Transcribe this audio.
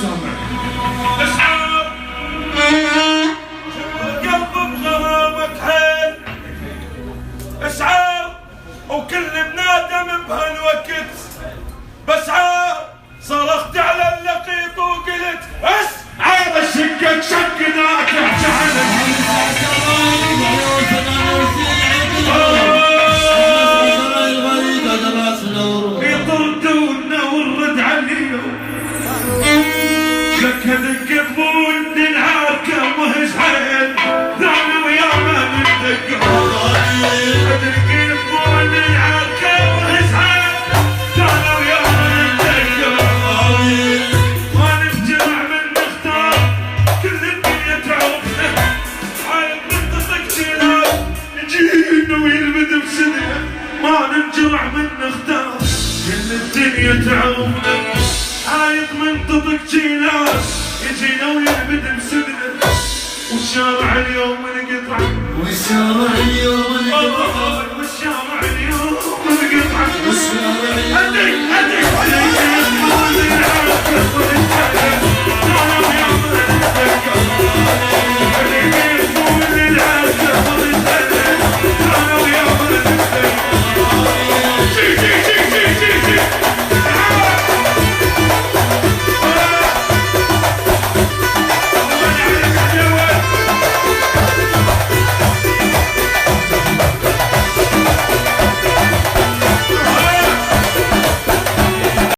سامع. اشعار قلب بغرامك حيل، اشعار وكل بنادم بهالوقت بشعار. صرخت على اللقيط وقلت بس عيب الشقة شقناك بشحنك. يطردونا ونرد عليهم لك هدقبون ننعاكم وهش حيل. ثاني ويا ما ندق هدقبون ننعاكم وهش حيل. ثاني ويا ما ندق ما نفجع من نختار كل الدنيا تعرفنا. حايل منطقك جنان نجينا ويلبد بسنة ما ننجرع من نختار كل الدنيا تعرفنا. عايق منطقك جيناس يجينا ويلبد بسدنا. والشارع اليوم انقطع، والشارع اليوم انقطع، والشارع